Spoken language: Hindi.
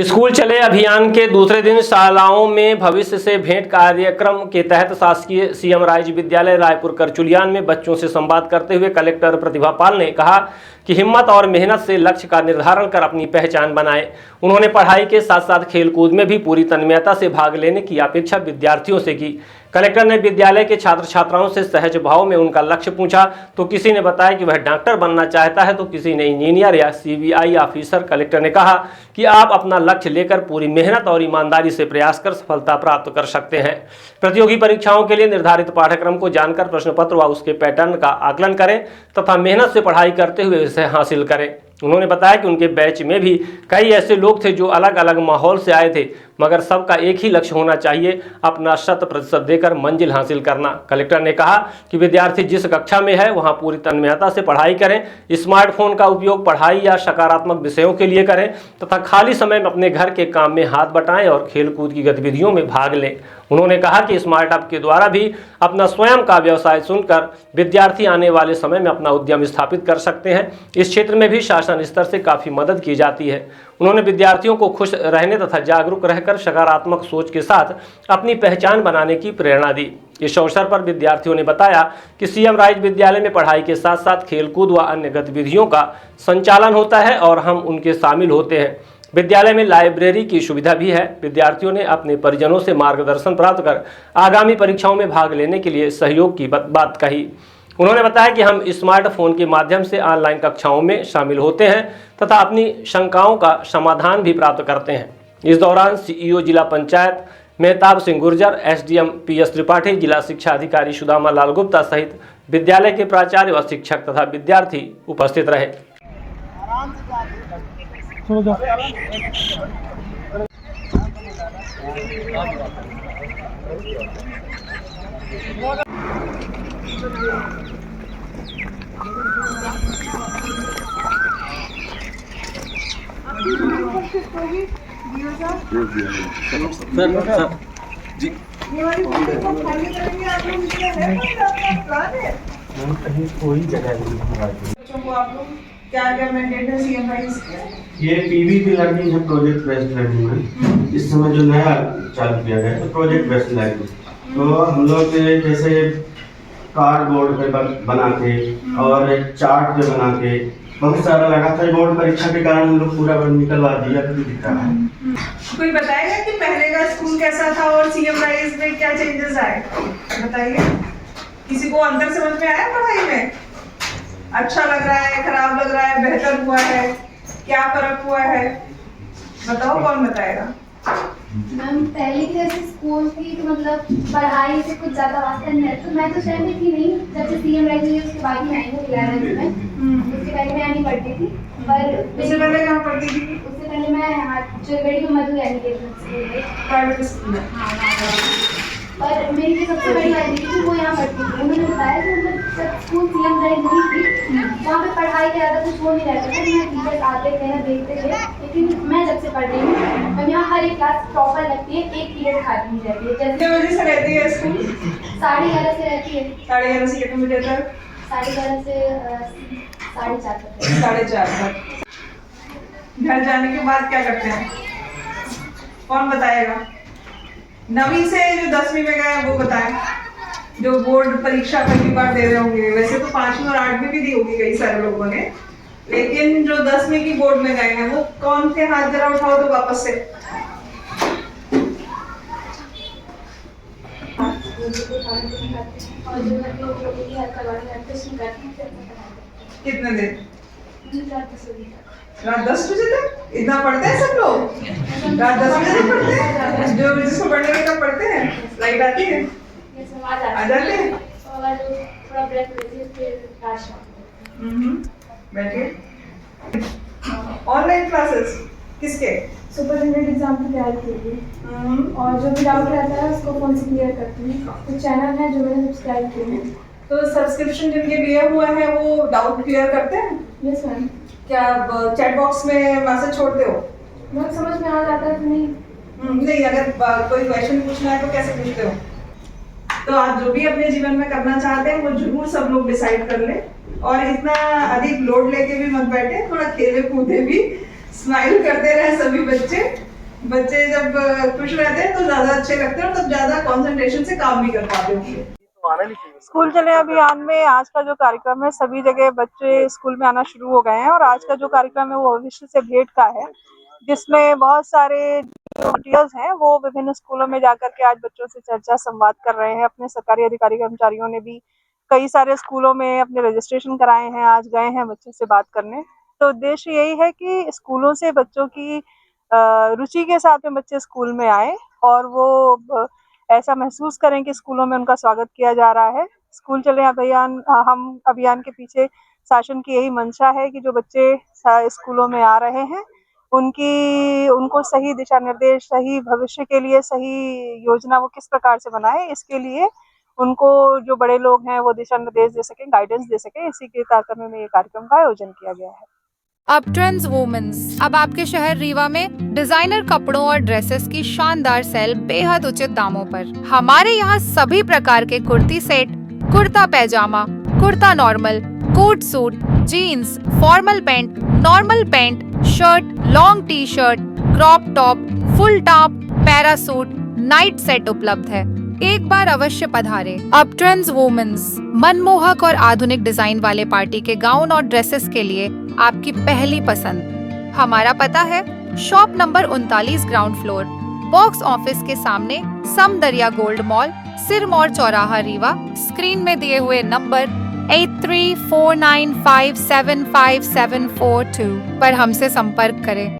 स्कूल चले अभियान के दूसरे दिन शालाओं में भविष्य से भेंट कार्यक्रम के तहत शासकीय सीएम राइज विद्यालय रायपुर करचुलियान में बच्चों से संवाद करते हुए कलेक्टर प्रतिभा पाल ने कहा कि हिम्मत और मेहनत से लक्ष्य का निर्धारण कर अपनी पहचान बनाए। उन्होंने पढ़ाई के साथ साथ खेलकूद में भी पूरी तन्मयता से भाग लेने की अपेक्षा विद्यार्थियों से की। कलेक्टर ने विद्यालय के छात्र छात्राओं से सहज भाव में उनका लक्ष्य पूछा तो किसी ने बताया कि वह डॉक्टर बनना चाहता है तो किसी ने इंजीनियर या सीबीआई ऑफिसर। कलेक्टर ने कहा कि आप अपना लक्ष्य लेकर पूरी मेहनत और ईमानदारी से प्रयास कर सफलता प्राप्त कर सकते हैं। प्रतियोगी परीक्षाओं के लिए निर्धारित पाठ्यक्रम को जानकर प्रश्न पत्र व उसके पैटर्न का आकलन करें तथा मेहनत से पढ़ाई करते हुए इसे हासिल करें। उन्होंने बताया कि उनके बैच में भी कई ऐसे लोग थे जो अलग अलग माहौल से आए थे, मगर सबका एक ही लक्ष्य होना चाहिए, अपना 100% देकर मंजिल हासिल करना। कलेक्टर ने कहा कि विद्यार्थी जिस कक्षा में है वहां पूरी तन्मयता से पढ़ाई करें, स्मार्टफोन का उपयोग पढ़ाई या सकारात्मक विषयों के लिए करें तथा खाली समय में अपने घर के काम में हाथ बटाएं और खेलकूद की गतिविधियों में भाग लें। उन्होंने कहा कि स्मार्टअप के द्वारा भी अपना स्वयं का व्यवसाय चुनकर विद्यार्थी आने वाले समय में अपना उद्यम स्थापित कर सकते हैं। इस क्षेत्र में भी शासन स्तर से काफ़ी मदद की जाती है। उन्होंने विद्यार्थियों को खुश रहने तथा जागरूक रहकर सकारात्मक सोच के साथ अपनी पहचान बनाने की प्रेरणा दी। इस अवसर पर विद्यार्थियों ने बताया कि सीएम राइज विद्यालय में पढ़ाई के साथ साथ खेलकूद व अन्य गतिविधियों का संचालन होता है और हम उनके शामिल होते हैं। विद्यालय में लाइब्रेरी की सुविधा भी है। विद्यार्थियों ने अपने परिजनों से मार्गदर्शन प्राप्त कर आगामी परीक्षाओं में भाग लेने के लिए सहयोग की बात कही। उन्होंने बताया कि हम स्मार्टफोन के माध्यम से ऑनलाइन कक्षाओं में शामिल होते हैं तथा अपनी शंकाओं का समाधान भी प्राप्त करते हैं। इस दौरान सीईओ जिला पंचायत मेहताब सिंह गुर्जर, एसडीएम पीएस त्रिपाठी, जिला शिक्षा अधिकारी सुदामा लाल गुप्ता सहित विद्यालय के प्राचार्य व शिक्षक तथा विद्यार्थी उपस्थित रहे। जी कोई जगह नहीं को आप लोग क्या मेंटेन है सीएम राइज के? ये पीवीपी लर्निंग है, प्रोजेक्ट बेस्ड लर्निंग है। इस समय जो नया चालू किया गया है तो प्रोजेक्ट बेस्ड लर्निंग, तो हम लोग जैसे कार्डबोर्ड पे बना के और चार्ट पे बना के बहुत सारा लगा था। बोर्ड परीक्षा के कारण हम लोग पूरा निकलवा दिया, तो दिख रहा है। कोई बताएगा कि पहले का स्कूल कैसा था और सीएम राइज में क्या चेंजेस आए? बताइए, किसी को अंदर समझ में आया पढ़ाई में? अच्छा लग रहा है, खराब लग रहा है, बेहतर हुआ है, क्या फर्क हुआ है? बताओ, कौन बताएगा? मैम पहले जैसे स्कूल थी तो मतलब पढ़ाई से कुछ ज्यादा वास्ता नहीं है, तो मैं तो सहमत थी नहीं। जब से सीएम राइज हुई उसके बाद ही आई हूँ 11th में। उससे पहले मैं नहीं पढ़ती थी। पर उससे पहले कहाँ पढ़ती थी? उससे पहले मैं चुरगड़ी में मधु एजुकेशन स्कूल में, प्राइवेट स्कूल में। पर मेरी जो सबसे बड़ी वाली थी वो यहाँ पढ़ती थी। उन्होंने बताया कि मतलब जब स्कूल सीएम राइज हुई थी वहाँ पे पढ़ाई का ज़्यादा कुछ वो नहीं रहता था। यहाँ टीचर्स आते थे, देखते थे। लेकिन मैं जब से पढ़ रही हूँ और यहाँ हर एक क्लास प्रॉपर लगती है, एक पीरियड खाती नहीं रहती है। कितने बजे से रहती है स्कूल? 11:30 से रहती है। 11:30 से कितने बजे तक? 11:30 से 4:30 तक। 4:30 तक। घर जाने के बाद क्या करते हैं? कौन बताएगा? 9वीं से जो 10वीं में गए वो बताएं, जो बोर्ड परीक्षा पहली बार दे रहे होंगे। वैसे तो 5वीं और 8वीं भी दी होगी कई सारे लोगों ने, लेकिन जो 10वीं की बोर्ड में गए हैं वो कौन थे? हाथ जरा उठाओ तो वापस से। कितने दिन? रात 10 बजे तक? इतना पढ़ते हैं सब लोग? रात 10 बजे तक पढ़ते हैं? जो जिसको पढ़ने में कब पढ़ते हैं? लाइट आती है? आ जाते हैं? थोड़ा ब्रेक लेते फिर बैठिए। ऑनलाइन क्लासेस किसके? सुपरिटेंडेंट एग्जाम की तैयारी के लिए, और जो भी डाउट रहता है उसको फोन से क्लियर करती हूँ। तो चैनल है जो मैंने सब्सक्राइब किए हैं। तो सब्सक्रिप्शन जिनके लिए हुआ है वो डाउट क्लियर करते हैं? Yes ma'am. क्या चैट बॉक्स में मैसेज छोड़ते हो? बहुत समझ में आ जाता है कि नहीं? नहीं, अगर कोई क्वेश्चन पूछना है तो कैसे पूछते हो? तो आप जो भी अपने जीवन में करना चाहते हैं वो जरूर सब लोग डिसाइड कर ले, और इतना अधिक लोड लेके भी मत बैठे, थोड़ा खेले कूदे भी, स्माइल करते रहे सभी बच्चे। बच्चे जब खुश रहते हैं तो ज्यादा अच्छे लगते हैं और तब ज्यादा कंसंट्रेशन से काम भी कर पाते होंगे। स्कूल चले अभियान में आज का जो कार्यक्रम है, सभी जगह बच्चे स्कूल में आना शुरू हो गए हैं और आज का जो कार्यक्रम है वो भविष्य से भेंट का है, जिसमें बहुत सारे वॉलंटियर्स हैं वो विभिन्न स्कूलों में जाकर के आज बच्चों से चर्चा संवाद कर रहे हैं। अपने सरकारी अधिकारी कर्मचारियों ने भी कई सारे स्कूलों में अपने रजिस्ट्रेशन कराए हैं, आज गए हैं बच्चों से बात करने। तो उद्देश्य यही है कि स्कूलों से बच्चों की रुचि के साथ में बच्चे स्कूल में आए और वो ऐसा महसूस करें कि स्कूलों में उनका स्वागत किया जा रहा है। स्कूल चले अभियान हम अभियान के पीछे शासन की यही मंशा है कि जो बच्चे स्कूलों में आ रहे हैं उनको सही दिशा निर्देश, सही भविष्य के लिए सही योजना वो किस प्रकार से बनाए, इसके लिए उनको जो बड़े लोग हैं वो दिशा निर्देश दे सकें, गाइडेंस दे सकें। इसी के तारतम्य में ये कार्यक्रम का आयोजन किया गया है। अपट्रेंड्स वुमेन्स अब आपके शहर रीवा में डिजाइनर कपड़ों और ड्रेसेस की शानदार सेल बेहद उचित दामों पर। हमारे यहाँ सभी प्रकार के kurti set, kurta pajama, kurta normal, coat suit, jeans, formal pant, normal pant, shirt, long T shirt, crop top, full top, parachute, night set उपलब्ध है। एक बार अवश्य पधारे। अपट्रेंड्स वुमेन्स मनमोहक और आधुनिक डिजाइन वाले पार्टी के गाउन और ड्रेसेस के लिए आपकी पहली पसंद। हमारा पता है shop number 39 ground floor, box office के सामने, समदरिया गोल्ड मॉल, सिरमौर चौराहा रीवा। स्क्रीन में दिए हुए नंबर 8349575742 पर हमसे संपर्क करें।